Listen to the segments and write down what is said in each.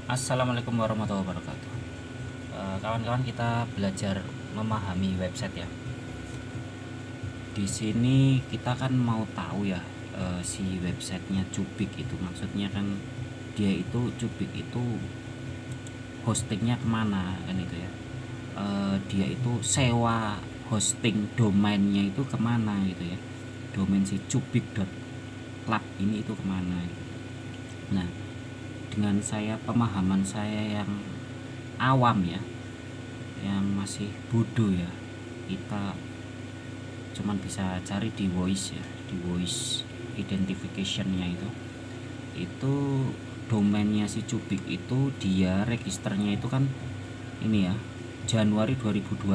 Assalamualaikum warahmatullahi wabarakatuh. Kawan-kawan, kita belajar memahami website ya. Di sini kita kan mau tahu ya, si websitenya Cubik itu maksudnya kan dia itu Cubik itu hostingnya kemana kan itu ya. Dia itu sewa hosting domainnya itu kemana gitu ya. Domain si cubik.club ini itu kemana gitu. Nah, dengan pemahaman saya yang awam ya, yang masih bodoh ya, kita cuman bisa cari di voice ya, di voice identificationnya itu domainnya si Cubik itu dia registernya itu kan ini ya, Januari 2025,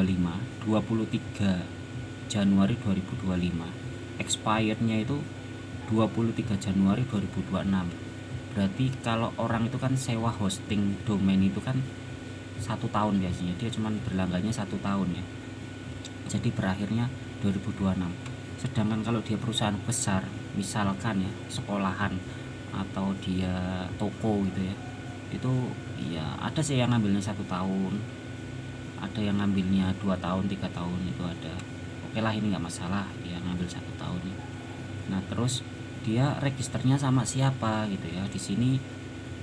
23 Januari 2025, expirednya itu 23 Januari 2026. Berarti kalau orang itu kan sewa hosting domain itu kan 1 tahun biasanya, dia cuman berlangganya 1 tahun ya, jadi berakhirnya 2026. Sedangkan kalau dia perusahaan besar, misalkan ya sekolahan atau dia toko gitu ya, itu ya ada sih yang ngambilnya 1 tahun, ada yang ngambilnya 2 tahun, 3 tahun, itu ada. Oke lah, ini nggak masalah dia ngambil 1 tahun ya. Nah terus dia registernya sama siapa gitu ya, di sini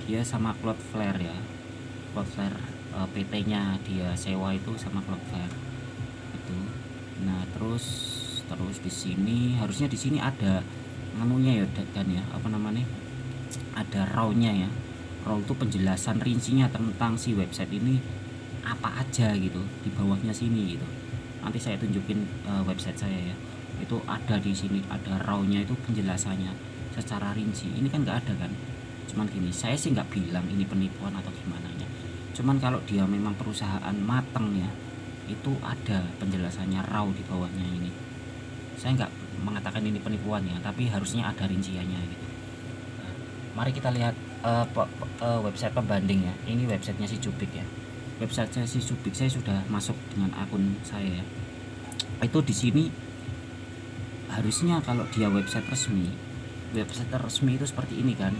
dia sama Cloudflare ya, Cloudflare, PT-nya dia sewa itu sama Cloudflare itu. Nah terus di sini harusnya di sini ada anunya ya, dan ya apa namanya, ada raw-nya ya. Raw itu penjelasan rincinya tentang si website ini apa aja gitu di bawahnya sini gitu. Nanti saya tunjukin website saya ya, itu ada di sini, ada raw-nya itu penjelasannya secara rinci. Ini kan nggak ada kan, cuman gini, saya sih nggak bilang ini penipuan atau gimana nya, cuman kalau dia memang perusahaan mateng ya, itu ada penjelasannya raw di bawahnya ini. Saya nggak mengatakan ini penipuan ya, tapi harusnya ada rinciannya gitu. Nah, mari kita lihat website pembanding ya. Ini websitenya si Cubik ya. Website saya si Cubik, saya sudah masuk dengan akun saya ya. Itu di sini harusnya kalau dia website resmi itu seperti ini kan.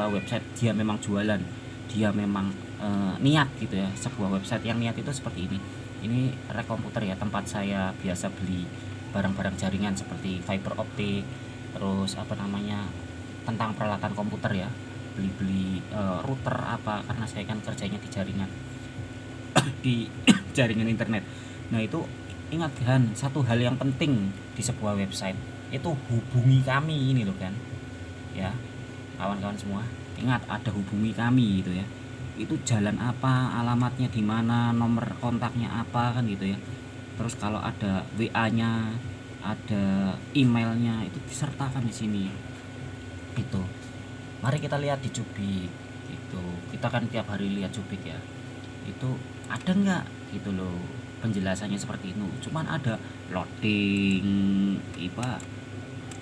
Website dia memang jualan, dia memang niat gitu ya. Sebuah website yang niat itu seperti ini rek komputer ya, tempat saya biasa beli barang-barang jaringan seperti fiber optik, terus apa namanya, tentang peralatan komputer ya, beli-beli router apa, karena saya kan kerjanya di jaringan di jaringan internet. Nah itu, ingat kan, satu hal yang penting di sebuah website itu hubungi kami ini loh kan ya, kawan-kawan semua, ingat ada hubungi kami gitu ya. Itu jalan apa, alamatnya di mana, nomor kontaknya apa kan gitu ya. Terus kalau ada WA-nya, ada emailnya, itu disertakan di sini itu. Mari kita lihat di Cubik itu, kita kan tiap hari lihat Cubik ya, itu ada nggak gitu loh penjelasannya seperti itu. Cuman ada loading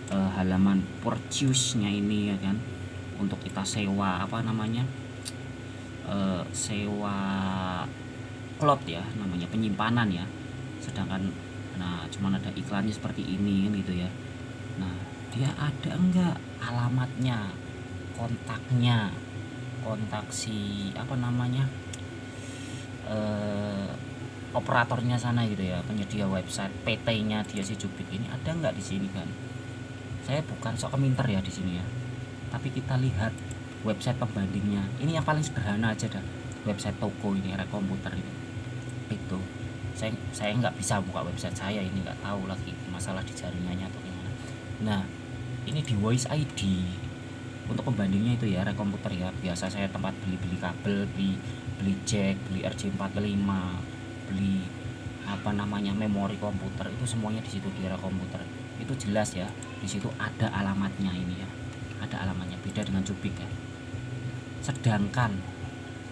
halaman purchase-nya ini ya kan, untuk kita sewa apa namanya, sewa cloud ya, namanya penyimpanan ya. Sedangkan nah cuman ada iklannya seperti ini kan gitu ya. Nah dia ada enggak alamatnya, kontaknya, kontak si apa namanya, operatornya sana gitu ya, penyedia website, PT-nya dia si Cubik ini ada nggak di sini kan. Saya bukan sok keminter ya di sini ya, tapi kita lihat website pembandingnya. Ini yang paling sederhana aja dah, website toko ini, rek komputer ini itu. Saya nggak bisa buka website saya ini, nggak tahu lagi masalah di jaringannya atau gimana. Nah ini di Voice ID untuk pembandingnya itu ya, rek komputer ya, biasa saya tempat beli kabel, beli jack, beli RJ45, beli apa namanya, memori komputer, itu semuanya di situ di rek komputer. Itu jelas ya, di situ ada alamatnya ini ya, ada alamatnya, beda dengan Cubik ya. Sedangkan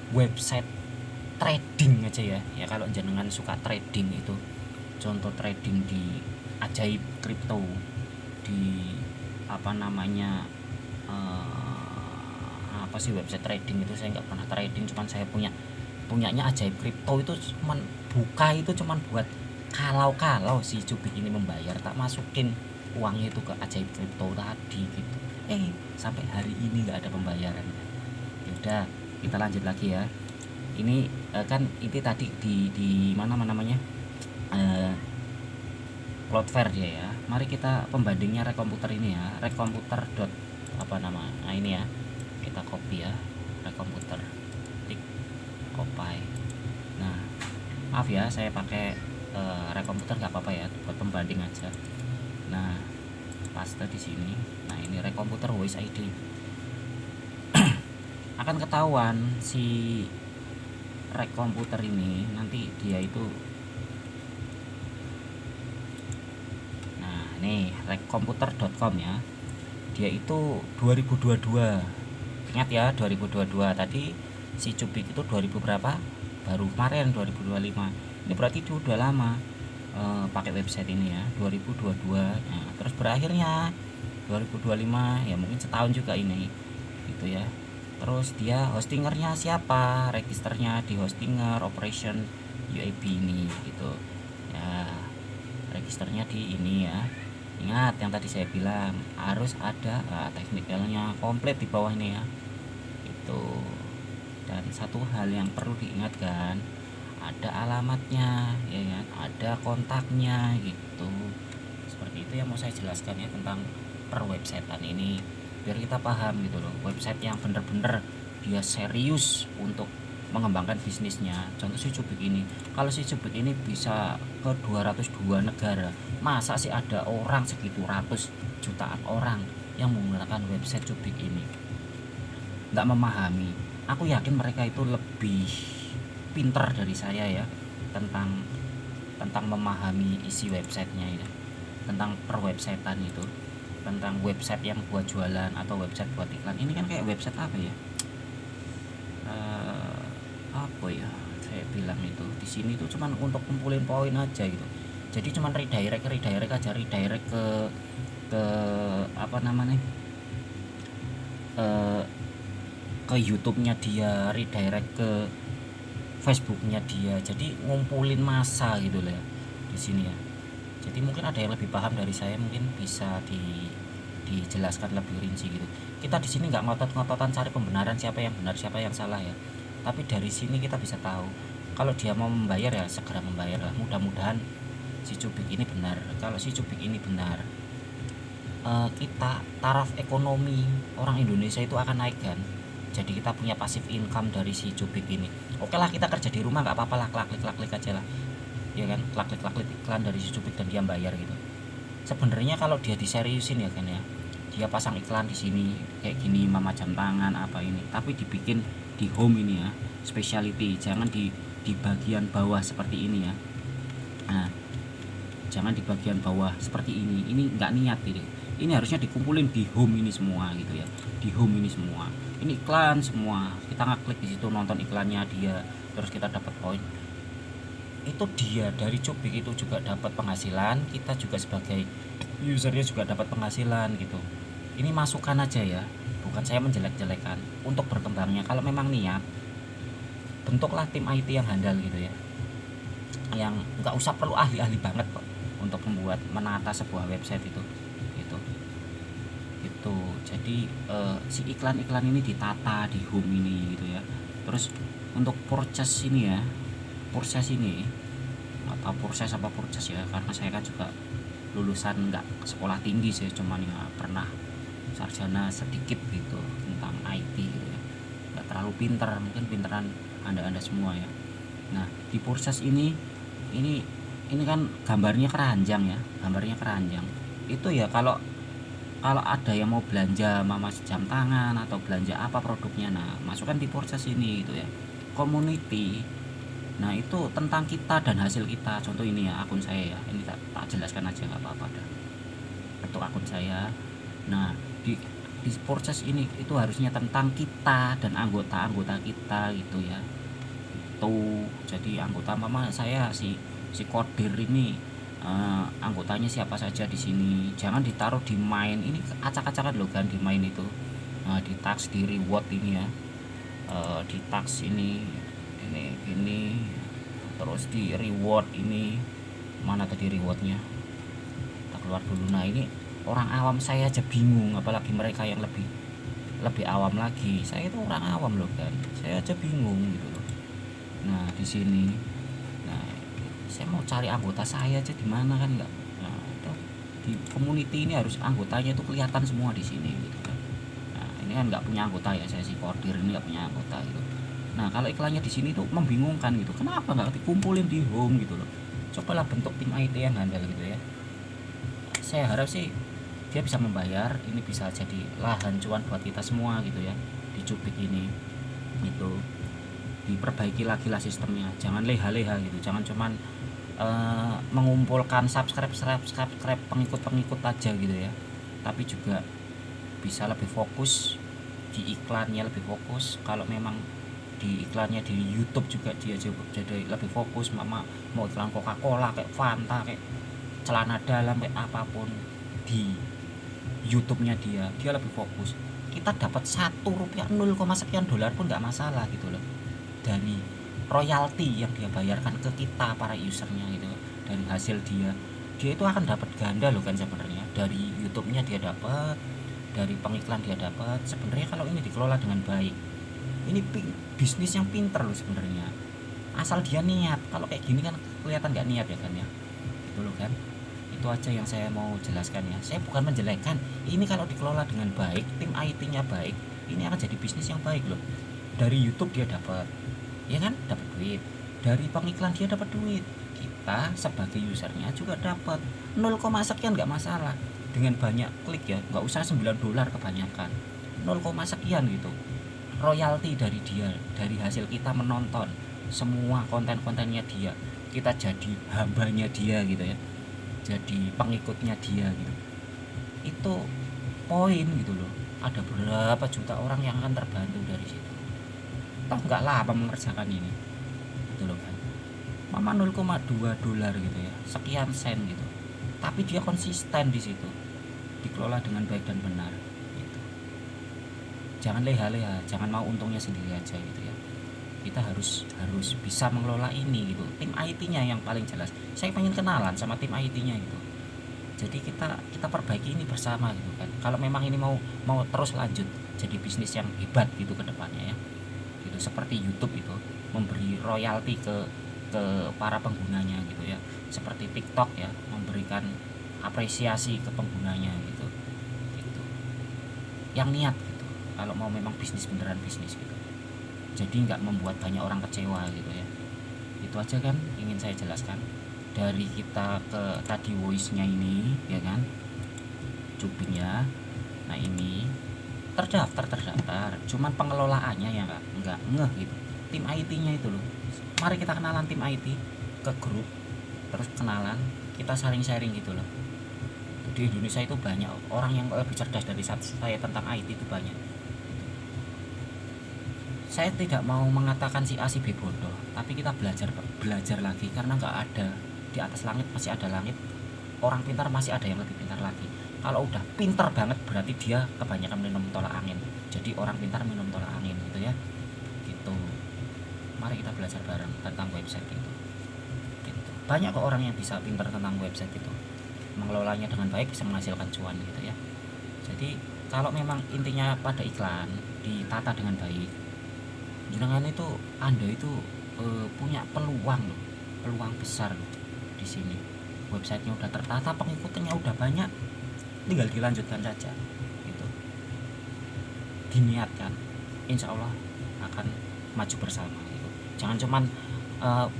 website trading aja ya, ya kalau jenengan suka trading itu, contoh trading di Ajaib Crypto, di apa namanya, apa sih website trading itu, saya nggak pernah trading, cuman saya punyanya Ajaib Crypto. Itu cuman buka itu cuman buat kalau si Cubik ini membayar, tak masukin uangnya itu ke Ajaib Crypto tadi gitu. Sampai hari ini nggak ada pembayaran. Yaudah, kita lanjut lagi ya. Ini kan ini tadi di mana namanya, Cloudflare dia ya. Mari kita pembandingnya Rek Komputer ini ya, rekkomputer dot apa nama, nah ini ya, kita copy ya, Rek Komputer, klik copy. Nah maaf ya, saya pakai Rek Komputer nggak apa-apa ya, buat pembanding aja. Nah paste di sini. Nah ini Rek Komputer Voice ID. Akan ketahuan si Rek Komputer ini nanti dia itu, nah nih rekkomputer.com ya, dia itu 2022. Ingat ya 2022 tadi, si Cubik itu 2000 berapa, baru kemarin 2025. Ini berarti dia udah lama pakai website ini ya, 2022. Nah, terus berakhirnya 2025 ya, mungkin setahun juga ini gitu ya. Terus dia hostingernya siapa, registernya di Hostinger Operation UAB ini gitu ya, registernya di ini ya. Ingat yang tadi saya bilang harus ada teknikalnya komplit di bawah ini ya itu. Dan satu hal yang perlu diingatkan, ada alamatnya ya kan, ada kontaknya gitu. Seperti itu yang mau saya jelaskan ya tentang per websitean ini, biar kita paham gitu loh, website yang bener-bener dia serius untuk mengembangkan bisnisnya. Contoh si Cubik ini, kalau si Cubik ini bisa ke 202 negara, masa sih ada orang segitu ratus jutaan orang yang menggunakan website Cubik ini? Nggak memahami. Aku yakin mereka itu lebih pinter dari saya ya tentang memahami isi websitenya ya, tentang per websitean itu, tentang website yang buat jualan atau website buat iklan. Ini kan kayak website apa ya, apa ya saya bilang itu, di sini tuh cuman untuk kumpulin poin aja gitu. Jadi cuman redirect aja, redirect ke apa namanya, ke YouTube-nya dia, redirect ke Facebook-nya dia. Jadi ngumpulin massa gitu lah ya, di sini ya. Jadi mungkin ada yang lebih paham dari saya, mungkin bisa dijelaskan lebih rinci gitu. Kita di sini nggak ngotot-ngototan cari pembenaran siapa yang benar siapa yang salah ya, tapi dari sini kita bisa tahu kalau dia mau membayar ya segera membayar lah. Mudah-mudahan si Cubik ini benar. Kalau si Cubik ini benar, kita taraf ekonomi orang Indonesia itu akan naik kan. Jadi kita punya passive income dari si Cubik ini. Oke lah, kita kerja di rumah nggak apa-apa lah, klik aja lah ya kan, klik iklan dari si Cubik dan dia bayar gitu. Sebenarnya kalau dia diseriusin ya kan ya, dia pasang iklan di sini kayak gini, mama jam tangan apa ini, tapi dibikin di home ini ya, specialty, jangan di bagian bawah seperti ini ya. Nah jangan di bagian bawah seperti ini nggak niat ini harusnya dikumpulin di home ini semua gitu ya, di home ini semua, ini iklan semua, kita ngeklik di situ, nonton iklannya dia, terus kita dapat poin. Itu dia dari Cubik itu juga dapat penghasilan, kita juga sebagai usernya juga dapat penghasilan gitu. Ini masukan aja ya, bukan saya menjelek-jelekan. Untuk berkembangnya kalau memang niat, bentuklah tim IT yang handal gitu ya, yang nggak usah perlu ahli-ahli banget kok untuk membuat menata sebuah website itu gitu. Jadi si iklan-iklan ini ditata di home ini gitu ya. Terus untuk purchase ini ya, proses ini atau proses apa purchase ya, karena saya kan juga lulusan nggak sekolah tinggi sih, cuman ya pernah sarjana sedikit gitu tentang IT gitu ya, nggak terlalu pinter, mungkin pinteran anda semua ya. Nah di proses ini kan gambarnya keranjang ya, itu ya. Kalau ada yang mau belanja mama jam tangan atau belanja apa produknya, nah masukkan di proses ini gitu ya, community. Nah itu tentang kita dan hasil kita. Contoh ini ya, akun saya ya, ini tak jelaskan aja nggak apa-apa dah, untuk akun saya. Nah di proses ini itu harusnya tentang kita dan anggota kita gitu ya. Jadi anggota mama saya si kodir ini, anggotanya siapa saja di sini. Jangan ditaruh di main, ini acak-acakan loh kan di main itu. Di tax, di reward ini ya, di tax ini terus di reward ini, mana tadi rewardnya, kita keluar dulu. Nah ini orang awam saya aja bingung, apalagi mereka yang lebih lebih awam lagi, saya itu orang awam loh kan, saya aja bingung gitu loh. Nah di sini, nah saya mau cari anggota saya aja di mana kan nggak. Nah itu di community ini harus anggotanya itu kelihatan semua di sini gitu kan. Nah ini kan nggak punya anggota ya, saya si kodir ini nggak punya anggota gitu. Nah kalau iklannya di sini tuh membingungkan gitu, kenapa nggak dikumpulin di home gitu loh. Cobalah bentuk tim IT yang handal gitu ya. Saya harap sih dia bisa membayar, ini bisa jadi lahan cuan buat kita semua gitu ya. Di Cubik ini itu diperbaiki lagi lah sistemnya, jangan leha-leha gitu, jangan cuman mengumpulkan subscribe pengikut aja gitu ya, tapi juga bisa lebih fokus di iklannya, lebih fokus. Kalau memang di iklannya di YouTube juga dia jadi lebih fokus, mau iklan Coca-Cola kayak Fanta kayak celana dalam kayak apapun, di YouTube-nya dia lebih fokus. Kita dapat 1 rupiah 0, sekian dolar pun nggak masalah gitu loh, dari royalti yang dia bayarkan ke kita para usernya gitu. Dari hasil dia itu akan dapat ganda loh kan sebenarnya. Dari YouTube-nya dia dapat, dari pengiklan dia dapat. Sebenarnya kalau ini dikelola dengan baik, ini bisnis yang pinter loh sebenarnya, asal dia niat. Kalau kayak gini kan kelihatan nggak niat ya kan ya, gitu loh kan. Itu aja yang saya mau jelaskan ya. Saya bukan menjelekkan, ini kalau dikelola dengan baik, tim IT-nya baik, ini akan jadi bisnis yang baik loh. Dari YouTube dia dapat, ya kan, dapat duit. Dari pengiklan dia dapat duit. Kita sebagai usernya juga dapat 0, sekian nggak masalah. Dengan banyak klik ya, nggak usah 9 dolar kebanyakan, 0, sekian gitu. Royalti dari dia, dari hasil kita menonton semua konten-kontennya dia, kita jadi hambanya dia gitu ya, jadi pengikutnya dia gitu. Itu poin gitu loh. Ada berapa juta orang yang akan terbantu dari situ. Toh nggak lama mengerjakan ini gitu loh kan. Mama 0,2 dolar gitu ya, sekian sen gitu, tapi dia konsisten di situ, dikelola dengan baik dan benar gitu. Jangan leha-leha, jangan mau untungnya sendiri aja gitu ya. Kita harus bisa mengelola ini gitu. Tim IT-nya yang paling jelas, saya pengen kenalan sama tim IT-nya gitu. Jadi kita perbaiki ini bersama gitu kan. Kalau memang ini mau terus lanjut jadi bisnis yang hebat gitu ke depannya ya. Gitu, seperti YouTube itu memberi royalti ke para penggunanya gitu ya. Seperti TikTok ya, memberikan apresiasi ke penggunanya gitu. Gitu. Yang niat gitu. Kalau mau memang bisnis beneran bisnis gitu. Jadi nggak membuat banyak orang kecewa gitu ya. Itu aja kan ingin saya jelaskan. Dari kita ke tadi voice-nya ini ya kan, Cubiknya. Nah ini terdaftar, cuman pengelolaannya ya nggak ngeh gitu. Tim IT-nya itu loh, mari kita kenalan tim IT ke grup, terus kenalan, kita sharing gitu loh. Di Indonesia itu banyak orang yang lebih cerdas dari saya tentang IT itu banyak. Saya tidak mau mengatakan si A si B bodoh, tapi kita belajar lagi, karena nggak ada di atas langit masih ada langit. Orang pintar masih ada yang lebih pintar lagi. Kalau udah pintar banget berarti dia kebanyakan minum tolak angin. Jadi orang pintar minum tolak angin gitu ya. Gitu. Mari kita belajar bareng tentang website itu. Gitu. Banyak kok orang yang bisa pintar tentang website itu. Mengelolanya dengan baik bisa menghasilkan cuan gitu ya. Jadi kalau memang intinya pada iklan ditata dengan baik, jangan itu Anda itu punya peluang loh, peluang besar loh di sini. Websitenya udah tertata, pengikutnya udah banyak, tinggal dilanjutkan saja gitu. Diniatkan, insya Allah akan maju bersama gitu. Jangan cuman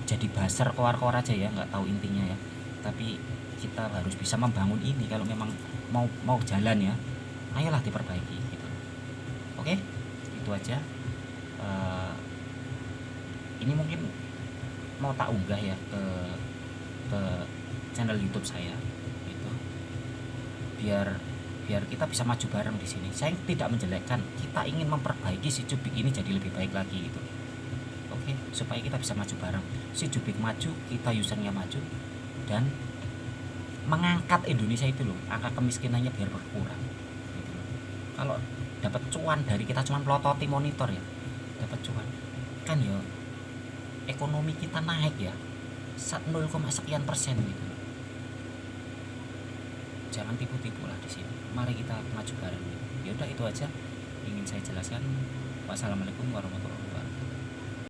jadi buzzer keluar aja ya, nggak tahu intinya ya. Tapi kita harus bisa membangun ini. Kalau memang mau jalan ya, ayolah diperbaiki gitu. Oke, itu aja. Ini mungkin mau tak unggah ya ke channel YouTube saya gitu, biar kita bisa maju bareng di sini. Saya tidak menjelekkan, kita ingin memperbaiki si Cubik ini jadi lebih baik lagi gitu. Oke, supaya kita bisa maju bareng, si Cubik maju, kita usernya maju, dan mengangkat Indonesia itu loh, angka kemiskinannya biar berkurang gitu loh. Kalau dapat cuan dari kita cuman pelototi monitor ya, dapat cuan kan ya, ekonomi kita naik ya 0, sekian persen gitu. Jangan tipu-tipu lah di sini. Mari kita maju bareng. Ya udah itu aja. ingin saya jelaskan. Wassalamualaikum warahmatullahi wabarakatuh.